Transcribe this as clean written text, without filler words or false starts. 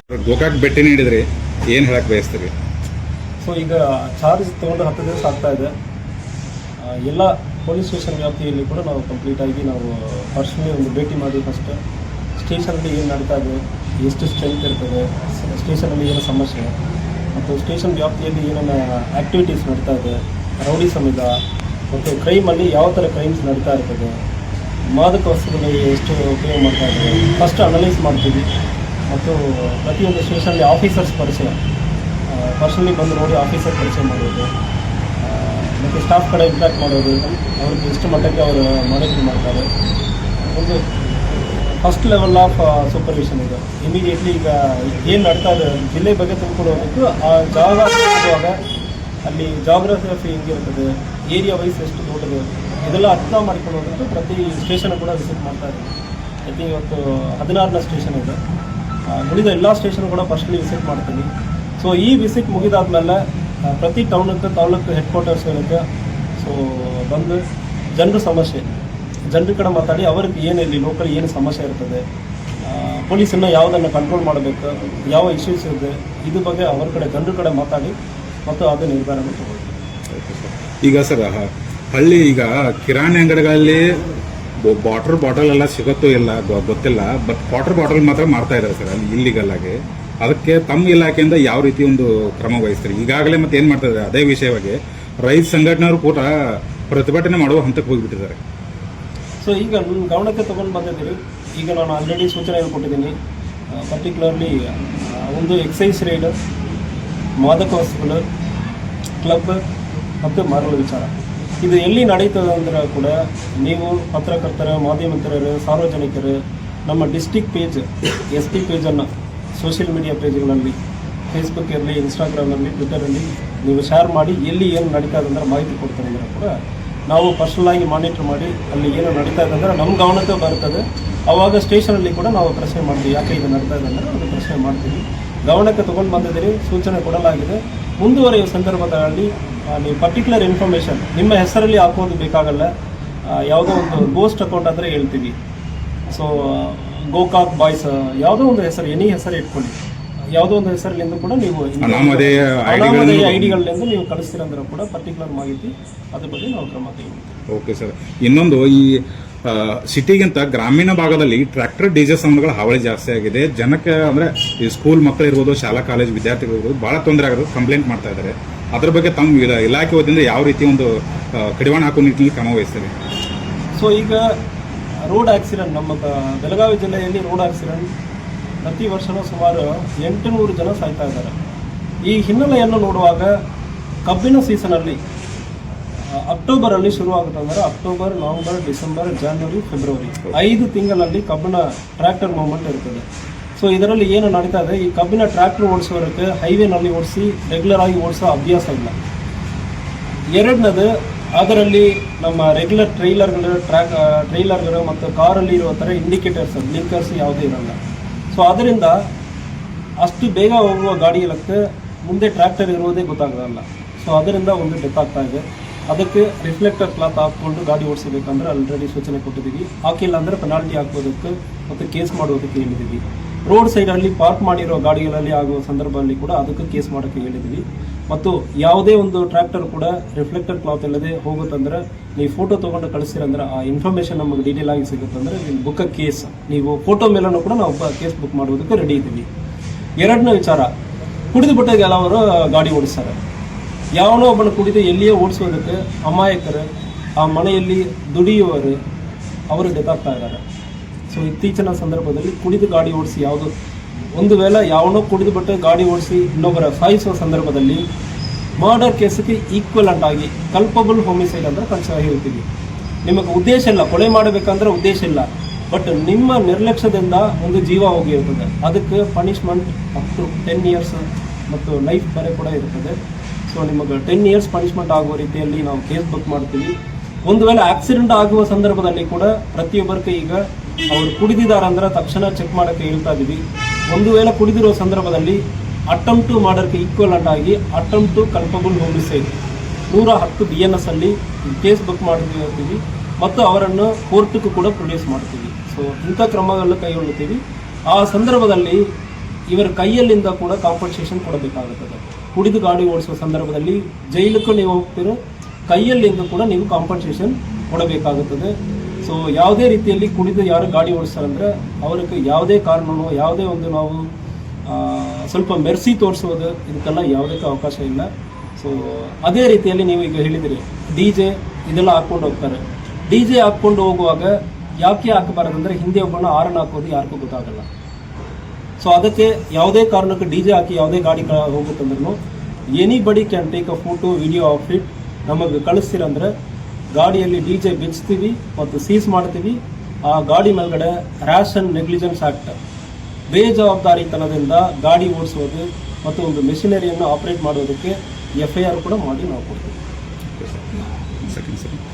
ಗೋಕಾಕ್ ಭೇಟಿ ನೀಡಿದ್ರಿ, ಏನು ಹೇಳಕ್ಕೆ ಬಯಸ್ತೀರಿ? ಸೊ ಈಗ ಚಾರ್ಜ್ ತೊಗೊಂಡು 10 ದಿವಸ ಆಗ್ತಾ ಇದೆ. ಎಲ್ಲ ಪೊಲೀಸ್ ಸ್ಟೇಷನ್ ವ್ಯಾಪ್ತಿಯಲ್ಲಿ ಕೂಡ ನಾವು ಕಂಪ್ಲೀಟಾಗಿ ನಾವು ಪರ್ಸನಲಿ ಒಂದು ಭೇಟಿ ಮಾಡಿ ಫಸ್ಟ್ ಸ್ಟೇಷನಲ್ಲಿ ಏನು ನಡೀತಾ ಇದೆ, ಎಷ್ಟು ಸ್ಟ್ರೆಂತ್ ಇರ್ತದೆ, ಸ್ಟೇಷನಲ್ಲಿ ಏನು ಸಮಸ್ಯೆ ಮತ್ತು ಸ್ಟೇಷನ್ ವ್ಯಾಪ್ತಿಯಲ್ಲಿ ಏನೇನು ಆ್ಯಕ್ಟಿವಿಟೀಸ್ ನಡೀತಾ ಇದೆ, ರೌಡಿಸಮ್ ಇದೆ ಮತ್ತು ಕ್ರೈಮಲ್ಲಿ ಯಾವ ಥರ ಕ್ರೈಮ್ಸ್ ನಡೀತಾ ಇರ್ತದೆ, ಮಾದಕ ವಸ್ತುಗಳಲ್ಲಿ ಎಷ್ಟು ಉಪಯೋಗ ಮಾಡ್ತಾ ಇದ್ದಾರೆ ಫಸ್ಟ್ ಅನಲೈಸ್ ಮಾಡ್ತೀವಿ. ಮತ್ತು ಪ್ರತಿಯೊಂದು ಸ್ಟೇಷನಲ್ಲಿ ಆಫೀಸರ್ಸ್ ಪರಿಚಯ ಪರ್ಸನಲಿ ಬಂದು ನೋಡಿ ಆಫೀಸರ್ ಪರಿಚಯ ಮಾಡೋದು ಮತ್ತು ಸ್ಟಾಫ್ ಕಡೆ ಇಂಟ್ಯಾಕ್ಟ್ ಮಾಡೋದು, ಅವ್ರಿಗೆ ಎಷ್ಟು ಮಟ್ಟಕ್ಕೆ ಅವರು ಮಾನಿಟರ್ ಮಾಡ್ತಾರೆ. ಒಂದು ಫಸ್ಟ್ ಲೆವೆಲ್ ಆಫ್ ಸೂಪರ್ವಿಷನ್ ಇದೆ. ಇಮಿಡಿಯೇಟ್ಲಿ ಈಗ ಏನು ನಡ್ತಾ ಇದೆ ಜಿಲ್ಲೆ ಬಗ್ಗೆ ತಿಳ್ಕೊಳ್ಳೋದಕ್ಕೂ ಆ ಜಾಗ ಹೋಗುವಾಗ ಅಲ್ಲಿ ಜಾಗ್ರಫಿ ಹೆಂಗಿರ್ತದೆ, ಏರಿಯಾ ವೈಸ್ ಎಷ್ಟು ದೊಡ್ಡದು, ಇದೆಲ್ಲ ಅರ್ಥ ಮಾಡಿಕೊಳ್ಳೋದಕ್ಕೆ ಪ್ರತಿ ಸ್ಟೇಷನ್ ಕೂಡ ವಿಸಿಟ್ ಮಾಡ್ತಾ ಇದ್ದೀವಿ. ಐ ಥಿಂಕ್ ಇವತ್ತು 16ನೇ ಸ್ಟೇಷನ್ ಇದೆ. ಉಳಿದ ಎಲ್ಲ ಸ್ಟೇಷನ್ ಕೂಡ ಫಸ್ಟ್ಲಿ ವಿಸಿಟ್ ಮಾಡ್ತೀನಿ. ಸೊ ಈ ವಿಸಿಟ್ ಮುಗಿದಾದ್ಮೇಲೆ ಪ್ರತಿ ತಾಲೂಕು ಹೆಡ್ ಕ್ವಾರ್ಟರ್ಸ್ಗಳಿಗೆ ಸೊ ಬಂದು ಜನರ ಸಮಸ್ಯೆ ಜನರ ಕಡೆ ಮಾತಾಡಿ ಅವ್ರಿಗೆ ಏನು ಇಲ್ಲಿ ಲೋಕಲ್ ಏನು ಸಮಸ್ಯೆ ಇರ್ತದೆ, ಪೊಲೀಸನ್ನು ಯಾವುದನ್ನು ಕಂಟ್ರೋಲ್ ಮಾಡಬೇಕು, ಯಾವ ಇಶ್ಯೂಸ್ ಇದೆ, ಇದ್ರ ಬಗ್ಗೆ ಅವ್ರ ಕಡೆ ಜನರ ಕಡೆ ಮಾತಾಡಿ ಮತ್ತು ಅದು ನಿರ್ಧಾರ ತಗೊಳ್ತೀವಿ. ಈಗ ಸರ್ ಹಳ್ಳಿ ಈಗ ಕಿರಾಣಿ ಅಂಗಡಿಗಳಲ್ಲಿ ಬಾಟಲ್ ಎಲ್ಲ ಸಿಗುತ್ತೋ ಇಲ್ಲ ಗೊತ್ತಿಲ್ಲ, ಬಟ್ ಬಾಟಲ್ ಮಾತ್ರ ಮಾರ್ತಾ ಇದ್ದಾರೆ ಸರ್ ಅಲ್ಲಿ ಇಲ್ಲಿಗಲ್ ಆಗಿ. ಅದಕ್ಕೆ ತಮ್ಮ ಇಲಾಖೆಯಿಂದ ಯಾವ ರೀತಿ ಒಂದು ಕ್ರಮ ವಹಿಸ್ತೀರಿ? ಈಗಾಗಲೇ ಮತ್ತೆ ಏನು ಮಾಡ್ತಾ ಇದ್ದಾರೆ ಅದೇ ವಿಷಯವಾಗಿ ರೈತ ಸಂಘಟನೆಯವರು ಕೂಡ ಪ್ರತಿಭಟನೆ ಮಾಡುವ ಹಂತಕ್ಕೆ ಹೋಗಿಬಿಟ್ಟಿದ್ದಾರೆ. ಸೊ ಈಗ ನನ್ನ ಗಮನಕ್ಕೆ ತೊಗೊಂಡು ಬಂದಿದ್ದೀರಿ. ಈಗ ನಾನು ಆಲ್ರೆಡಿ ಸೂಚನೆಯನ್ನು ಕೊಟ್ಟಿದ್ದೀನಿ. ಪರ್ಟಿಕ್ಯುಲರ್ಲಿ ಒಂದು ಎಕ್ಸೈಸ್ ರೇಡ್, ಮಾದಕ ವಸ್ತುಗಳು, ಕ್ಲಬ್ ಮತ್ತು ಮಾರುಗಳ ವಿಚಾರ ಇದು ಎಲ್ಲಿ ನಡೀತದೆ ಅಂದ್ರೆ ಕೂಡ ನೀವು ಪತ್ರಕರ್ತರ, ಮಾಧ್ಯಮಿಕರು, ಸಾರ್ವಜನಿಕರು ನಮ್ಮ ಡಿಸ್ಟಿಕ್ ಪೇಜ್ SP ಪೇಜನ್ನು ಸೋಷಿಯಲ್ ಮೀಡಿಯಾ ಪೇಜ್ಗಳಲ್ಲಿ ಫೇಸ್ಬುಕ್ ಇರಲಿ, ಇನ್ಸ್ಟಾಗ್ರಾಮಲ್ಲಿ, ಟ್ವಿಟರಲ್ಲಿ ನೀವು ಶೇರ್ ಮಾಡಿ ಎಲ್ಲಿ ಏನು ನಡೀತಾ ಇದೆ ಅಂದ್ರೆ ಮಾಹಿತಿ ಕೊಡ್ತಾರೆ ಅಂದರೆ ಕೂಡ ನಾವು ಪರ್ಸನಲಾಗಿ ಮಾನಿಟರ್ ಮಾಡಿ ಅಲ್ಲಿ ಏನು ನಡೀತಾ ಇದೆ ಅಂದರೆ ನಮ್ಮ ಗಮನಕ್ಕೆ ಬರ್ತದೆ. ಆವಾಗ ಸ್ಟೇಷನಲ್ಲಿ ಕೂಡ ನಾವು ಪ್ರಶ್ನೆ ಮಾಡ್ತೀವಿ, ಯಾಕೆ ಇದು ನಡೀತಾ ಇದೆ ಅಂದರೆ ಅದು ಪ್ರಶ್ನೆ ಮಾಡ್ತೀವಿ. ಗಮನಕ್ಕೆ ತೊಗೊಂಡು ಬಂದಿದ್ದೀರಿ, ಸೂಚನೆ ಕೊಡಲಾಗಿದೆ. ಮುಂದುವರೆಯುವ ಸಂದರ್ಭದಲ್ಲಿ ನೀವು ಪರ್ಟಿಕ್ಯುಲರ್ ಇನ್ಫಾರ್ಮೇಷನ್ ನಿಮ್ಮ ಹೆಸರಲ್ಲಿ ಹಾಕೋದು ಬೇಕಾಗಲ್ಲ. ಯಾವುದೋ ಒಂದು ಗೋಸ್ಟ್ ಅಕೌಂಟ್ ಅಂದರೆ ಹೇಳ್ತೀವಿ. ಸೊ ಗೋಕಾಕ್ ಬಾಯ್ಸ್ ಯಾವುದೋ ಒಂದು ಹೆಸರು, ಎನಿ ಹೆಸರು ಇಟ್ಕೊಳ್ಳಿ, ಯಾವುದೋ ಒಂದು ಹೆಸರಿನಿಂದ ಕೂಡ ನೀವು ಐಡಿಗಳಿಂದ ನೀವು ಕಳಿಸ್ತೀರಂದ್ರೆ ಕೂಡ ಪರ್ಟಿಕ್ಯುಲರ್ ಮಾಹಿತಿ ಅದ್ರ ಬಗ್ಗೆ ನಾವು ಕ್ರಮ ತೆಗೆದುಕೊಳ್ತೀವಿ. Okay sir. ಇನ್ನೊಂದು ಈ ಸಿಟಿಗಿಂತ ಗ್ರಾಮೀಣ ಭಾಗದಲ್ಲಿ ಟ್ರ್ಯಾಕ್ಟರ್ ಡಿಜೆ ಸೌಂಡ್ಗಳ ಹಾವಳಿ ಜಾಸ್ತಿ ಆಗಿದೆ. ಜನಕ್ಕೆ ಅಂದ್ರೆ ಈ ಸ್ಕೂಲ್ ಮಕ್ಕಳು ಇರ್ಬೋದು, ಶಾಲಾ ಕಾಲೇಜ್ ವಿದ್ಯಾರ್ಥಿಗಳು ಇರ್ಬೋದು, ಬಹಳ ತೊಂದರೆ ಆಗೋದು, ಕಂಪ್ಲೇಂಟ್ ಮಾಡ್ತಾ ಇದ್ದಾರೆ. ಅದ್ರ ಬಗ್ಗೆ ತಮ್ಮ ಇಲಾಖೆ ವತಿಯಿಂದ ಯಾವ ರೀತಿ ಒಂದು ಕಡಿವಾಣ ಹಾಕೋ ನಿಟ್ಟಿನಲ್ಲಿ ಕ್ರಮ ವಹಿಸ್ತಾರೆ? ಸೊ ಈಗ ರೋಡ್ ಆಕ್ಸಿಡೆಂಟ್ ನಮ್ಮ ಬೆಳಗಾವಿ ಜಿಲ್ಲೆಯಲ್ಲಿ ರೋಡ್ ಆಕ್ಸಿಡೆಂಟ್ ಪ್ರತಿ ವರ್ಷವೂ ಸುಮಾರು 800 ಜನ ಸಾಯ್ತಾ ಇದ್ದಾರೆ. ಈ ಹಿನ್ನೆಲೆಯನ್ನು ನೋಡುವಾಗ ಕಬ್ಬಿನ ಸೀಸನಲ್ಲಿ ಅಕ್ಟೋಬರಲ್ಲಿ ಶುರುವಾಗುತ್ತೆ ಅಂದರೆ October, November, December, January, February 5 ತಿಂಗಳಲ್ಲಿ ಕಬ್ಬಿನ ಟ್ರ್ಯಾಕ್ಟರ್ ಮೂವ್ಮೆಂಟ್ ಇರ್ತದೆ. ಸೊ ಇದರಲ್ಲಿ ಏನು ನಡೀತಾ ಇದೆ, ಈ ಕಬ್ಬಿನ ಟ್ರ್ಯಾಕ್ಟರ್ ಓಡಿಸೋದಕ್ಕೆ ಹೈವೇನಲ್ಲಿ ಓಡಿಸಿ ರೆಗ್ಯುಲರ್ ಆಗಿ ಓಡಿಸೋ ಅಭ್ಯಾಸ ಇಲ್ಲ. ಎರಡನೇದು, ಅದರಲ್ಲಿ ನಮ್ಮ ರೆಗ್ಯುಲರ್ ಟ್ರೈಲರ್ಗಳು ಮತ್ತು ಕಾರಲ್ಲಿ ಇರೋ ಥರ ಇಂಡಿಕೇಟರ್ಸ್, ಬ್ಲಿಂಕರ್ಸ್ ಯಾವುದೇ ಇರಲ್ಲ. ಸೊ ಅದರಿಂದ ಅಷ್ಟು ಬೇಗ ಹೋಗುವ ಗಾಡಿಗಳಕ್ಕೆ ಮುಂದೆ ಟ್ರ್ಯಾಕ್ಟರ್ ಇರೋದೇ ಗೊತ್ತಾಗೋಲ್ಲ. ಸೊ ಅದರಿಂದ ಒಂದು ಡೆತ್ ಆಗ್ತಾ ಇದೆ. ಅದಕ್ಕೆ ರಿಫ್ಲೆಕ್ಟರ್ ಕ್ಲಾತ್ ಹಾಕ್ಕೊಂಡು ಗಾಡಿ ಓಡಿಸಬೇಕಂದ್ರೆ ಆಲ್ರೆಡಿ ಸೂಚನೆ ಕೊಟ್ಟಿದ್ದೀವಿ. ಹಾಕಿಲ್ಲ ಅಂದರೆ ಪೆನಾಲ್ಟಿ ಹಾಕೋದಕ್ಕೆ ಮತ್ತು ಕೇಸ್ ಮಾಡೋದಕ್ಕೆ ಹೇಳಿದ್ದೀವಿ. ರೋಡ್ ಸೈಡಲ್ಲಿ ಪಾರ್ಕ್ ಮಾಡಿರೋ ಗಾಡಿಗಳಲ್ಲಿ ಆಗುವ ಸಂದರ್ಭದಲ್ಲಿ ಕೂಡ ಅದಕ್ಕೆ ಕೇಸ್ ಮಾಡೋಕ್ಕೆ ಹೇಳಿದ್ದೀವಿ. ಮತ್ತು ಯಾವುದೇ ಒಂದು ಟ್ರ್ಯಾಕ್ಟರ್ ಕೂಡ ರಿಫ್ಲೆಕ್ಟರ್ ಕ್ಲಾತ್ ಇಲ್ಲದೆ ಹೋಗುತ್ತಂದ್ರೆ ನೀವು ಫೋಟೋ ತೊಗೊಂಡು ಕಳಿಸ್ತೀರಂದ್ರೆ ಆ ಇನ್ಫಾರ್ಮೇಷನ್ ನಮಗೆ ಡೀಟೇಲ್ ಆಗಿ ಸಿಗುತ್ತಂದ್ರೆ ನೀವು ಬುಕ್ ಕೇಸ್, ನೀವು ಫೋಟೋ ಮೇಲೂ ಕೂಡ ನಾವು ಕೇಸ್ ಬುಕ್ ಮಾಡೋದಕ್ಕೆ ರೆಡಿ ಇದ್ದೀವಿ. ಎರಡನೇ ವಿಚಾರ, ಕುಡಿದು ಬಿಟ್ಟಾಗ ಎಲ್ಲವರು ಗಾಡಿ ಓಡಿಸ್ತಾರೆ. ಯಾವನೋ ಒಬ್ಬನ ಕುಡಿದು ಎಲ್ಲಿಯೇ ಓಡಿಸೋದಕ್ಕೆ ಅಮಾಯಕರು, ಆ ಮನೆಯಲ್ಲಿ ದುಡಿಯುವವರು ಅವರು ಡೆತ್ ಆಗ್ತಾ ಇದ್ದಾರೆ. ಸೊ ಇತ್ತೀಚಿನ ಸಂದರ್ಭದಲ್ಲಿ ಕುಡಿದು ಗಾಡಿ ಓಡಿಸಿ ಯಾವುದು ಒಂದು ವೇಳೆ ಯಾವನೋ ಕುಡಿದು ಬಿಟ್ಟು ಗಾಡಿ ಓಡಿಸಿ ಇನ್ನೊಬ್ಬರ ಸಾಯಿಸುವ ಸಂದರ್ಭದಲ್ಲಿ ಮರ್ಡರ್ ಕೇಸಿಗೆ ಈಕ್ವಲೆಂಟ್ ಆಗಿ ಕಲ್ಪಬಲ್ ಹೋಮಿಸೈಡ್ ಅಂತ ಕನ್ಸಿಡರ್ ಹೇಳ್ತೀವಿ. ನಿಮಗೆ ಉದ್ದೇಶ ಇಲ್ಲ, ಕೊಲೆ ಮಾಡಬೇಕಂದ್ರೆ ಉದ್ದೇಶ ಇಲ್ಲ, ಬಟ್ ನಿಮ್ಮ ನಿರ್ಲಕ್ಷ್ಯದಿಂದ ಒಂದು ಜೀವ ಹೋಗಿರ್ತದೆ. ಅದಕ್ಕೆ ಪನಿಷ್ಮೆಂಟ್ ಅಪ್ ಟು 10 years ಮತ್ತು ಲೈಫ್ ಬೇರೆ ಕೂಡ ಇರ್ತದೆ. ಸೊ ನಿಮಗೆ 10 years ಪನಿಷ್ಮೆಂಟ್ ಆಗುವ ರೀತಿಯಲ್ಲಿ ನಾವು ಕೇಸ್ ಬುಕ್ ಮಾಡ್ತೀವಿ. ಒಂದು ವೇಳೆ ಆಕ್ಸಿಡೆಂಟ್ ಆಗುವ ಸಂದರ್ಭದಲ್ಲಿ ಕೂಡ ಪ್ರತಿಯೊಬ್ಬರಿಗೆ ಈಗ ಅವರು ಕುಡಿದಿದ್ದಾರೆ ಅಂದ್ರೆ ತಕ್ಷಣ ಚೆಕ್ ಮಾಡೋಕ್ಕೆ ಹೇಳ್ತಾ ಇದ್ದೀವಿ. ಒಂದು ವೇಳೆ ಕುಡಿದಿರೋ ಸಂದರ್ಭದಲ್ಲಿ ಅಟೆಂಪ್ಟ್ ಟು ಮರ್ಡರ್ಗೆ ಈಕ್ವಲೆಂಟ್ ಆಗಿ attempt to culpable homicide 110 BNS ಅಲ್ಲಿ ಕೇಸ್ ಬುಕ್ ಮಾಡ್ತೀವಿ ಮತ್ತು ಅವರನ್ನು ಕೋರ್ಟ್ಗೂ ಕೂಡ ಪ್ರೊಡ್ಯೂಸ್ ಮಾಡ್ತೀವಿ. ಸೊ ಇಂಥ ಕ್ರಮಗಳನ್ನು ಕೈಗೊಳ್ಳುತ್ತೀವಿ. ಆ ಸಂದರ್ಭದಲ್ಲಿ ಇವರ ಕೈಯಲ್ಲಿಂದ ಕೂಡ ಕಾಂಪನ್ಸೇಷನ್ ಕೊಡಬೇಕಾಗುತ್ತದೆ. ಕುಡಿದು ಗಾಡಿ ಓಡಿಸುವ ಸಂದರ್ಭದಲ್ಲಿ ಜೈಲಕ್ಕೂ ನೀವು ಹೋಗ್ತಿರೋ, ಕೈಯಲ್ಲಿಂದ ಕೂಡ ನೀವು ಕಾಂಪನ್ಸೇಷನ್ ಕೊಡಬೇಕಾಗುತ್ತದೆ. ಸೊ ಯಾವುದೇ ರೀತಿಯಲ್ಲಿ ಕುಡಿದು ಯಾರು ಗಾಡಿ ಓಡಿಸ್ತಾರಂದ್ರೆ ಅವ್ರಿಗೆ ಯಾವುದೇ ಕಾರಣನೋ ಯಾವುದೇ ಒಂದು ನಾವು ಸ್ವಲ್ಪ ಮೆರ್ಸಿ ತೋರಿಸೋದು ಇದಕ್ಕೆಲ್ಲ ಯಾವುದಕ್ಕೆ ಅವಕಾಶ ಇಲ್ಲ. ಸೊ ಅದೇ ರೀತಿಯಲ್ಲಿ ನೀವು ಈಗ ಹೇಳಿದಿರಿ DJ ಇದೆಲ್ಲ ಹಾಕ್ಕೊಂಡು ಹೋಗ್ತಾರೆ. DJ ಹಾಕ್ಕೊಂಡು ಹೋಗುವಾಗ ಯಾಕೆ ಹಾಕಬಾರದಂದ್ರೆ ಹಿಂದೆ ಒಬ್ಬನ ಆರನ್ ಹಾಕೋದು ಯಾರಿಗೂ ಗೊತ್ತಾಗಲ್ಲ. ಸೊ ಅದಕ್ಕೆ ಯಾವುದೇ ಕಾರಣಕ್ಕೆ DJ ಹಾಕಿ ಯಾವುದೇ ಗಾಡಿ ಹೋಗುತ್ತಂದ್ರೂ anybody can take a photo video of it, ನಮಗೆ ಕಳಿಸ್ತೀರಂದ್ರೆ ಗಾಡಿಯಲ್ಲಿ DJ ಬಿಚ್ತೀವಿ ಮತ್ತು ಸೀಸ್ ಮಾಡ್ತೀವಿ. ಆ ಗಾಡಿ ಮೇಲ್ಗಡೆ ರ್ಯಾಶ್ ಅಂಡ್ ನೆಗ್ಲಿಜೆನ್ಸ್ ಆಕ್ಟ್, ಬೇಜವಾಬ್ದಾರಿತನದಿಂದ ಗಾಡಿ ಓಡಿಸೋದು ಮತ್ತು ಒಂದು ಮೆಷಿನರಿಯನ್ನು ಆಪರೇಟ್ ಮಾಡೋದಕ್ಕೆ FIR ಕೂಡ ಮಾಡಿ ನಾವು ಕೊಡ್ತೀವಿ.